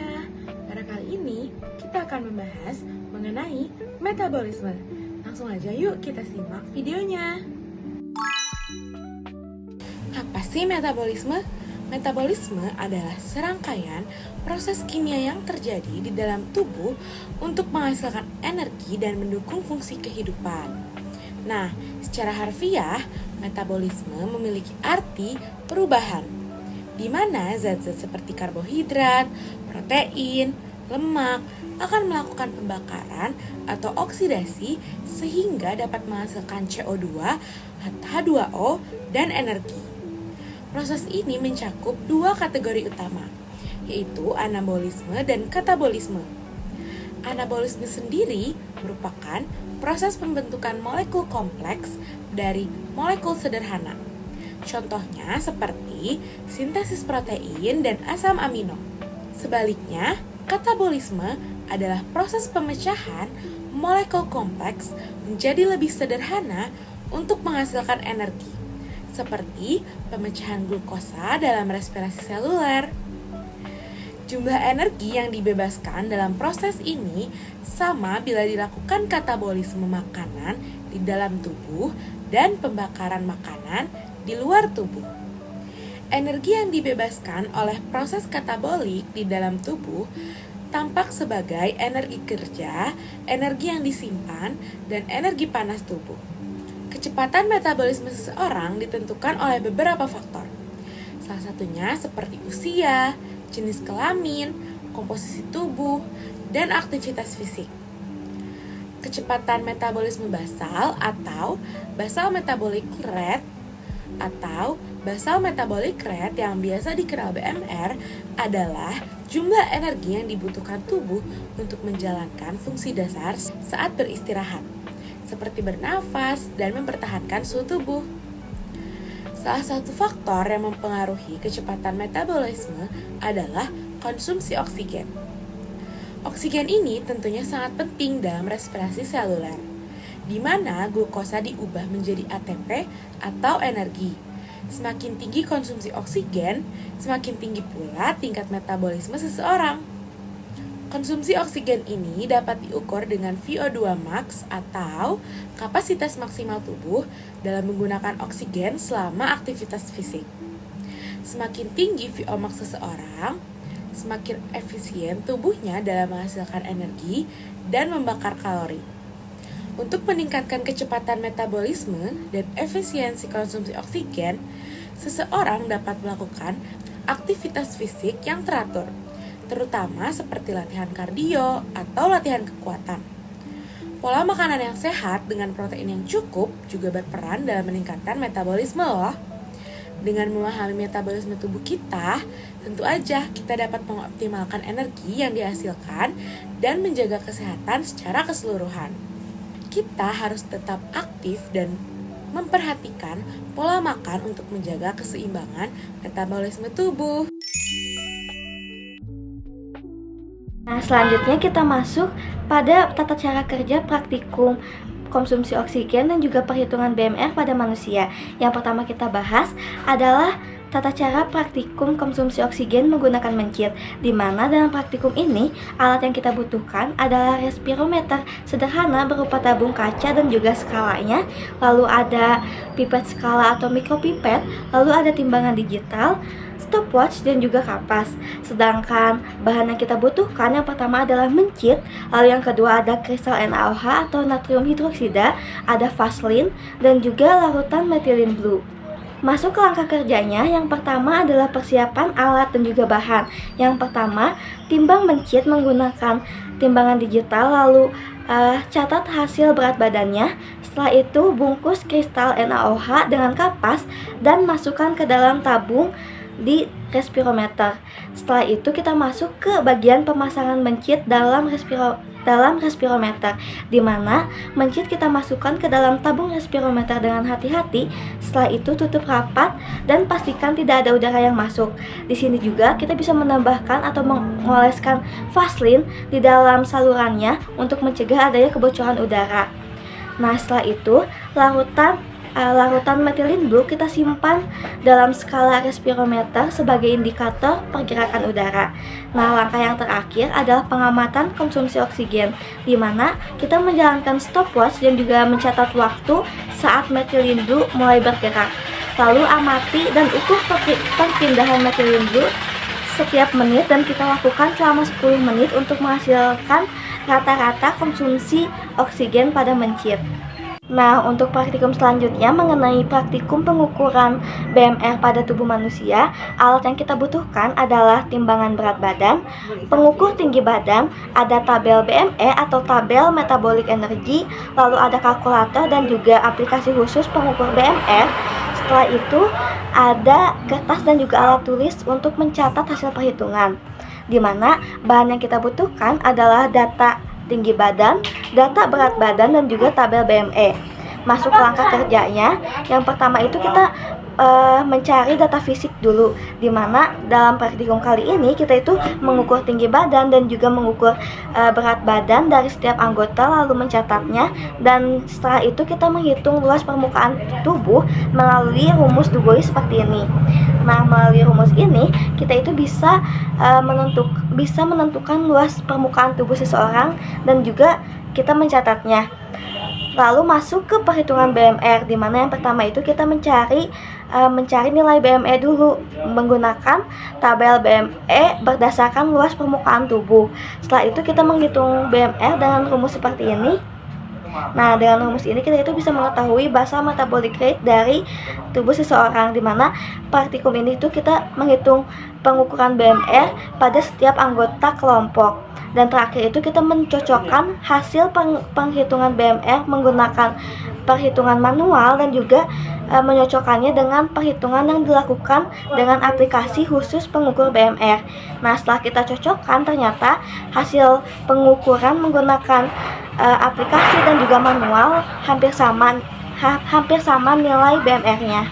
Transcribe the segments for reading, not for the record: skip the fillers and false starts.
semuanya. Pada kali ini kita akan membahas mengenai metabolisme. Langsung aja yuk kita simak videonya. Apa sih metabolisme? Metabolisme adalah serangkaian proses kimia yang terjadi di dalam tubuh untuk menghasilkan energi dan mendukung fungsi kehidupan. Nah, secara harfiah, metabolisme memiliki arti perubahan, di mana zat-zat seperti karbohidrat, protein, lemak akan melakukan pembakaran atau oksidasi sehingga dapat menghasilkan CO2, H2O, dan energi. Proses ini mencakup dua kategori utama, yaitu anabolisme dan katabolisme. Anabolisme sendiri merupakan proses pembentukan molekul kompleks dari molekul sederhana. Contohnya seperti sintesis protein dan asam amino. Sebaliknya, katabolisme adalah proses pemecahan molekul kompleks menjadi lebih sederhana untuk menghasilkan energi, seperti pemecahan glukosa dalam respirasi seluler. Jumlah energi yang dibebaskan dalam proses ini sama bila dilakukan katabolisme makanan di dalam tubuh dan pembakaran makanan di luar tubuh. Energi yang dibebaskan oleh proses katabolik di dalam tubuh tampak sebagai energi kerja, energi yang disimpan, dan energi panas tubuh. Kecepatan metabolisme seseorang ditentukan oleh beberapa faktor. Salah satunya seperti usia, jenis kelamin, komposisi tubuh, dan aktivitas fisik. Kecepatan metabolisme basal atau basal metabolic rate atau basal metabolic rate yang biasa dikenal BMR adalah jumlah energi yang dibutuhkan tubuh untuk menjalankan fungsi dasar saat beristirahat, seperti bernafas dan mempertahankan suhu tubuh. Salah satu faktor yang mempengaruhi kecepatan metabolisme adalah konsumsi oksigen. Oksigen ini tentunya sangat penting dalam respirasi seluler, di mana glukosa diubah menjadi ATP atau energi. Semakin tinggi konsumsi oksigen, semakin tinggi pula tingkat metabolisme seseorang. Konsumsi oksigen ini dapat diukur dengan VO2 max atau kapasitas maksimal tubuh dalam menggunakan oksigen selama aktivitas fisik. Semakin tinggi VO max seseorang, semakin efisien tubuhnya dalam menghasilkan energi dan membakar kalori. Untuk meningkatkan kecepatan metabolisme dan efisiensi konsumsi oksigen, seseorang dapat melakukan aktivitas fisik yang teratur, terutama seperti latihan kardio atau latihan kekuatan. Pola makanan yang sehat dengan protein yang cukup juga berperan dalam meningkatkan metabolisme loh. Dengan memahami metabolisme tubuh kita, tentu aja kita dapat mengoptimalkan energi yang dihasilkan dan menjaga kesehatan secara keseluruhan. Kita harus tetap aktif dan memperhatikan pola makan untuk menjaga keseimbangan metabolisme tubuh. Nah, selanjutnya kita masuk pada tata cara kerja praktikum konsumsi oksigen dan juga perhitungan BMR pada manusia. Yang pertama kita bahas adalah tata cara praktikum konsumsi oksigen menggunakan mencit, di mana dalam praktikum ini alat yang kita butuhkan adalah respirometer sederhana berupa tabung kaca dan juga skalanya, lalu ada pipet skala atau mikropipet, lalu ada timbangan digital, stopwatch, dan juga kapas. Sedangkan bahan yang kita butuhkan yang pertama adalah mencit, lalu yang kedua ada kristal NaOH atau natrium hidroksida, ada vaselin, dan juga larutan methylene blue. Masuk ke langkah kerjanya, yang pertama adalah persiapan alat dan juga bahan. Yang pertama, timbang mencit menggunakan timbangan digital, lalu catat hasil berat badannya. Setelah itu, bungkus kristal NaOH dengan kapas dan masukkan ke dalam tabung di respirometer. Setelah itu kita masuk ke bagian pemasangan mencit dalam respirometer, di mana mencit kita masukkan ke dalam tabung respirometer dengan hati-hati. Setelah itu tutup rapat dan pastikan tidak ada udara yang masuk. Di sini juga kita bisa menambahkan atau mengoleskan vaselin di dalam salurannya untuk mencegah adanya kebocoran udara. Nah, setelah itu larutan larutan metilin blue kita simpan dalam skala respirometer sebagai indikator pergerakan udara. Nah, langkah yang terakhir adalah pengamatan konsumsi oksigen, di mana kita menjalankan stopwatch dan juga mencatat waktu saat metilin blue mulai bergerak. Lalu amati dan ukur perpindahan metilin blue setiap menit dan kita lakukan selama 10 menit untuk menghasilkan rata-rata konsumsi oksigen pada mencit. Nah, untuk praktikum selanjutnya mengenai praktikum pengukuran BMR pada tubuh manusia, alat yang kita butuhkan adalah timbangan berat badan, pengukur tinggi badan, ada tabel BME atau tabel metabolic energy, lalu ada kalkulator dan juga aplikasi khusus pengukur BMR. Setelah itu, ada kertas dan juga alat tulis untuk mencatat hasil perhitungan, di mana bahan yang kita butuhkan adalah data tinggi badan, data berat badan, dan juga tabel BME. Masuk ke langkah kerjanya, yang pertama itu kita mencari data fisik dulu, di mana dalam praktikum kali ini kita itu mengukur tinggi badan dan juga mengukur berat badan dari setiap anggota lalu mencatatnya, dan setelah itu kita menghitung luas permukaan tubuh melalui rumus Dubois seperti ini. Nah, melalui rumus ini kita itu bisa menentukan luas permukaan tubuh seseorang dan juga kita mencatatnya. Lalu masuk ke perhitungan BMR, di mana yang pertama itu kita mencari nilai BME dulu menggunakan tabel BME berdasarkan luas permukaan tubuh. Setelah itu kita menghitung BMR dengan rumus seperti ini. Nah, dengan rumus ini kita itu bisa mengetahui basal metabolic rate dari tubuh seseorang, di mana praktikum ini itu kita menghitung pengukuran BMR pada setiap anggota kelompok. Dan terakhir itu kita mencocokkan hasil penghitungan BMR menggunakan perhitungan manual dan juga menyocokkannya dengan perhitungan yang dilakukan dengan aplikasi khusus pengukur BMR. Nah, setelah kita cocokkan, ternyata hasil pengukuran menggunakan aplikasi dan juga manual hampir sama nilai BMR-nya.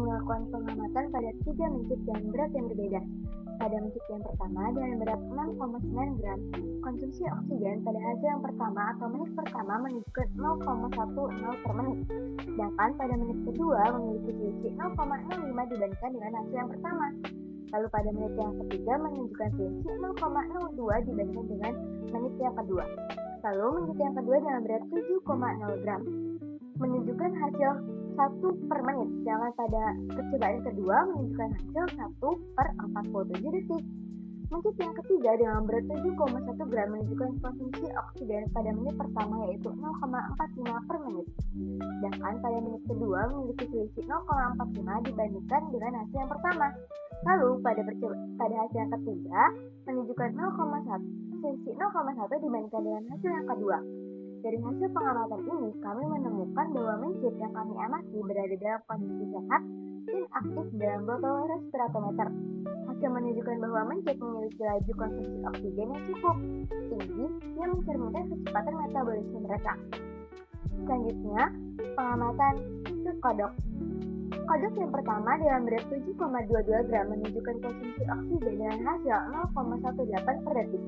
Melakukan pengamatan pada 3 mencit dengan berat yang berbeda. Pada mencit yang pertama dengan berat 6,9 gram, konsumsi oksigen pada hasil yang pertama atau menit pertama menunjukkan 0,10 per menit. Sedangkan pada menit kedua memiliki selisih 0,05 dibandingkan dengan hasil yang pertama. Lalu pada menit yang ketiga menunjukkan selisih 0,02 dibandingkan dengan menit yang kedua. Lalu menit yang kedua dengan berat 7,0 gram menunjukkan hasil 1 per menit, sedangkan pada percobaan kedua menunjukkan hasil 1 per 47 detik. Mencit yang ketiga dengan berat 7,1 gram menunjukkan konsumsi oksigen pada menit pertama yaitu 0,45 per menit. Sedangkan pada menit kedua memiliki selisih 0,45 dibandingkan dengan hasil yang pertama. Lalu pada hasil yang ketiga menunjukkan selisih 0,1 dibandingkan dengan hasil yang kedua. Dari hasil pengamatan ini, kami menemukan bahwa mencit yang kami amati berada dalam kondisi sehat dan aktif dalam botol respiratometer. Hasil menunjukkan bahwa mencit memiliki laju konsumsi oksigen yang cukup tinggi yang mencerminkan kecepatan metabolisme mereka. Selanjutnya, pengamatan ke kodok. Kodok yang pertama dengan berat 7,22 gram menunjukkan konsumsi oksigen dengan hasil 0,18 per detik.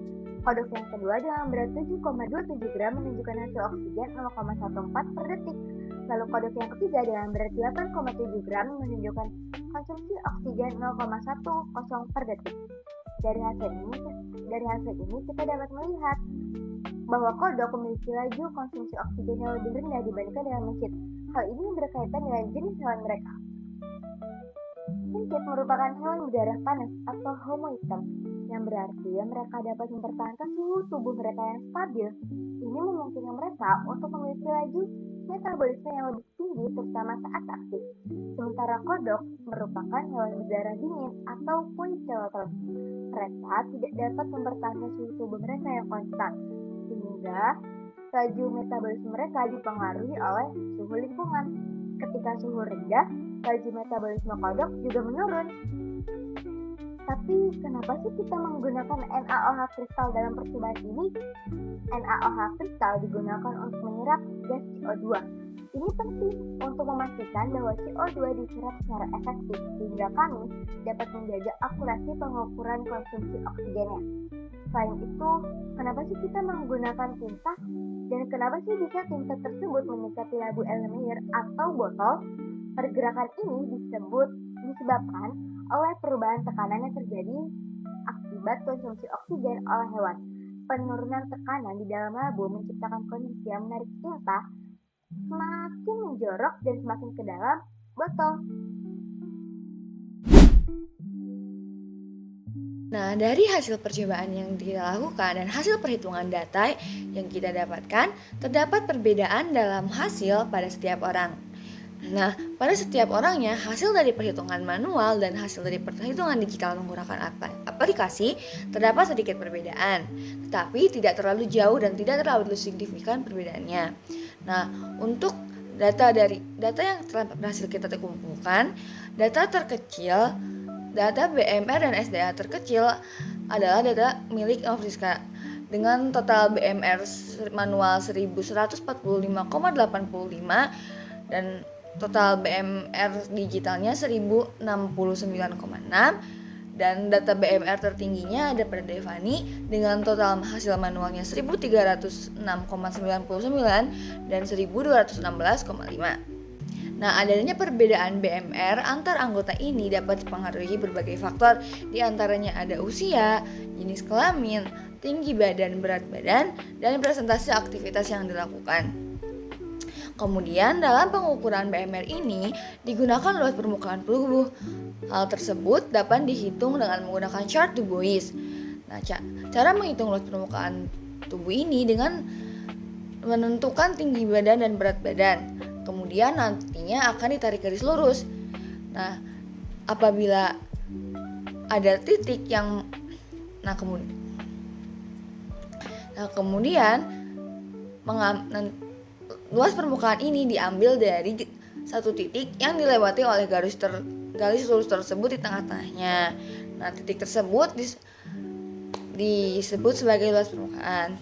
Kodok yang kedua dengan berat 7,27 gram menunjukkan hasil oksigen 0,14 per detik. Lalu kodok yang ketiga dengan berat 8,7 gram menunjukkan konsumsi oksigen 0,10 per detik. Dari hasil ini kita dapat melihat bahwa kodok memiliki laju konsumsi oksigen yang lebih rendah dibandingkan dengan mencit. Hal ini berkaitan dengan jenis hewan mereka. Mencit merupakan hewan berdarah panas atau homo hitam, yang berarti mereka dapat mempertahankan suhu tubuh mereka yang stabil. Ini memungkinkan mereka untuk memiliki laju metabolisme yang lebih tinggi terutama saat aktif. Sementara kodok merupakan hewan berdarah dingin atau poikilotrof. Mereka tidak dapat mempertahankan suhu tubuh mereka yang konstan, sehingga laju metabolisme mereka dipengaruhi oleh suhu lingkungan. Ketika suhu rendah, laju metabolisme kodok juga menurun. Tapi kenapa sih kita menggunakan NaOH kristal dalam percobaan ini? NaOH kristal digunakan untuk menyerap gas CO2. Ini penting untuk memastikan bahwa CO2 diserap secara efektif sehingga kami dapat menjaga akurasi pengukuran konsumsi oksigennya. Selain itu, kenapa sih kita menggunakan tinta? Dan kenapa sih bisa tinta tersebut menyikapi labu Erlenmeyer atau botol? Pergerakan ini disebabkan oleh perubahan tekanan yang terjadi akibat konsumsi oksigen oleh hewan. Penurunan tekanan di dalam labu menciptakan kondisi yang menarik tinta semakin menjorok dan semakin ke dalam botol. Nah, dari hasil percobaan yang kita lakukan dan hasil perhitungan data yang kita dapatkan, terdapat perbedaan dalam hasil pada setiap orang. Nah, pada setiap orangnya, hasil dari perhitungan manual dan hasil dari perhitungan digital menggunakan aplikasi terdapat sedikit perbedaan, tetapi tidak terlalu jauh dan tidak terlalu signifikan perbedaannya. Nah, untuk data yang telah berhasil kita kumpulkan, data BMR dan SDA terkecil adalah data milik Friska dengan total BMR manual 1145,85 dan total BMR digitalnya 1069,6 dan data BMR tertingginya ada pada Devani dengan total hasil manualnya 1306,99 dan 1216,5. Nah, adanya perbedaan BMR antar anggota ini dapat dipengaruhi berbagai faktor, di antaranya ada usia, jenis kelamin, tinggi badan, berat badan, dan presentasi aktivitas yang dilakukan. Kemudian dalam pengukuran BMR ini digunakan luas permukaan tubuh. Hal tersebut dapat dihitung dengan menggunakan chart Du Bois. Nah, cara menghitung luas permukaan tubuh ini dengan menentukan tinggi badan dan berat badan. Kemudian nantinya akan ditarik garis lurus. Nah, apabila ada titik yang kemudian luas permukaan ini diambil dari satu titik yang dilewati oleh garis lurus tersebut di tengah-tengahnya. Nah, titik tersebut disebut sebagai luas permukaan.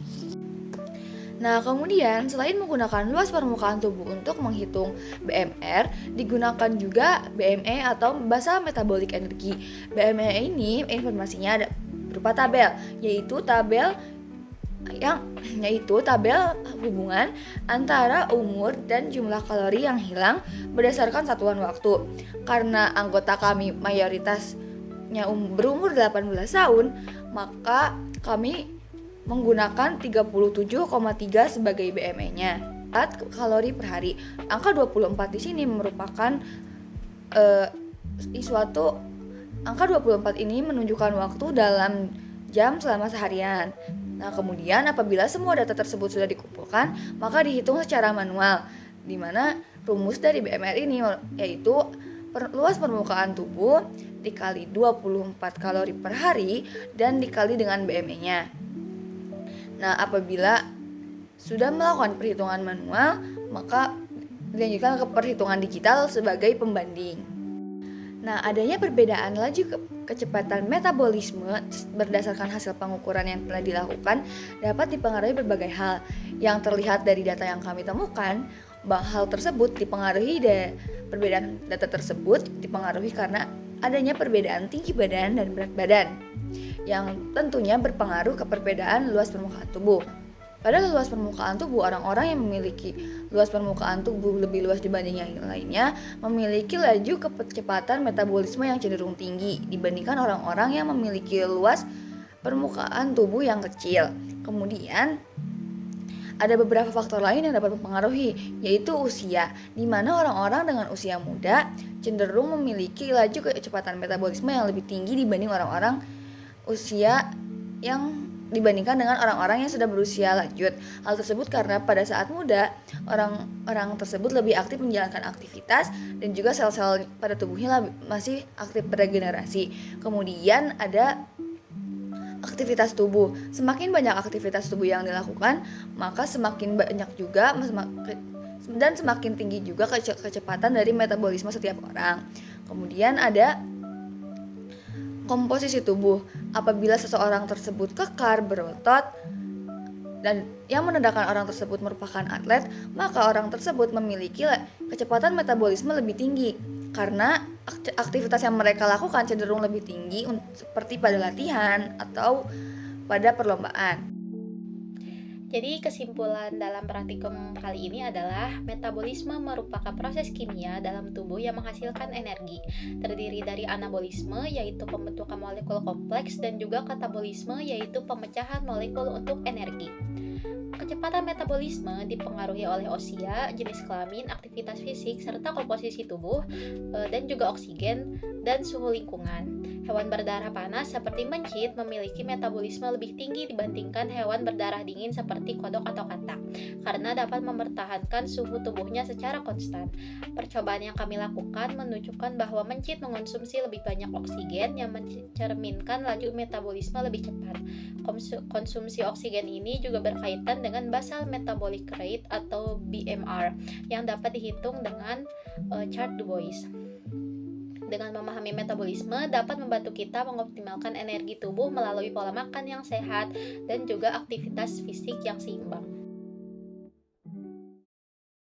Nah, kemudian selain menggunakan luas permukaan tubuh untuk menghitung BMR, digunakan juga BME atau Basal Metabolic Energy. BME ini informasinya ada berupa tabel, yaitu tabel hubungan antara umur dan jumlah kalori yang hilang berdasarkan satuan waktu. Karena anggota kami mayoritasnya berumur 18 tahun, maka kami menggunakan 37,3 sebagai BME-nya. Kalori per hari. Angka 24 di sini merupakan angka 24 ini menunjukkan waktu dalam jam selama seharian. Nah, kemudian apabila semua data tersebut sudah dikumpulkan, maka dihitung secara manual, di mana rumus dari BMR ini yaitu luas permukaan tubuh dikali 24 kalori per hari dan dikali dengan BME-nya. Nah, apabila sudah melakukan perhitungan manual, maka dilanjutkan ke perhitungan digital sebagai pembanding. Nah, adanya perbedaan laju kecepatan metabolisme berdasarkan hasil pengukuran yang telah dilakukan dapat dipengaruhi berbagai hal. Yang terlihat dari data yang kami temukan, hal tersebut perbedaan data tersebut dipengaruhi karena adanya perbedaan tinggi badan dan berat badan, yang tentunya berpengaruh ke perbedaan luas permukaan tubuh. Pada luas permukaan tubuh, orang-orang yang memiliki luas permukaan tubuh lebih luas dibanding yang lainnya memiliki laju kecepatan metabolisme yang cenderung tinggi dibandingkan orang-orang yang memiliki luas permukaan tubuh yang kecil. Kemudian ada beberapa faktor lain yang dapat mempengaruhi, yaitu usia, di mana orang-orang dengan usia muda cenderung memiliki laju kecepatan metabolisme yang lebih tinggi dibanding orang-orang dibandingkan dengan orang-orang yang sudah berusia lanjut. Hal tersebut karena pada saat muda, orang-orang tersebut lebih aktif menjalankan aktivitas dan juga sel-sel pada tubuhnya masih aktif beregenerasi. Kemudian ada aktivitas tubuh. Semakin banyak aktivitas tubuh yang dilakukan, maka semakin banyak juga dan semakin tinggi juga kecepatan dari metabolisme setiap orang. Kemudian ada komposisi tubuh. Apabila seseorang tersebut kekar, berotot, dan yang menandakan orang tersebut merupakan atlet, maka orang tersebut memiliki kecepatan metabolisme lebih tinggi karena aktivitas yang mereka lakukan cenderung lebih tinggi seperti pada latihan atau pada perlombaan. Jadi kesimpulan dalam praktikum kali ini adalah metabolisme merupakan proses kimia dalam tubuh yang menghasilkan energi. Terdiri dari anabolisme yaitu pembentukan molekul kompleks dan juga katabolisme yaitu pemecahan molekul untuk energi. Kecepatan metabolisme dipengaruhi oleh usia, jenis kelamin, aktivitas fisik, serta komposisi tubuh, dan juga oksigen dan suhu lingkungan. Hewan berdarah panas seperti mencit memiliki metabolisme lebih tinggi dibandingkan hewan berdarah dingin seperti kodok atau katak, karena dapat mempertahankan suhu tubuhnya secara konstan. Percobaan yang kami lakukan menunjukkan bahwa mencit mengonsumsi lebih banyak oksigen yang mencerminkan laju metabolisme lebih cepat. Konsumsi oksigen ini juga berkaitan dengan basal metabolic rate atau BMR yang dapat dihitung dengan chart Du Bois. Dengan memahami metabolisme dapat membantu kita mengoptimalkan energi tubuh melalui pola makan yang sehat dan juga aktivitas fisik yang seimbang.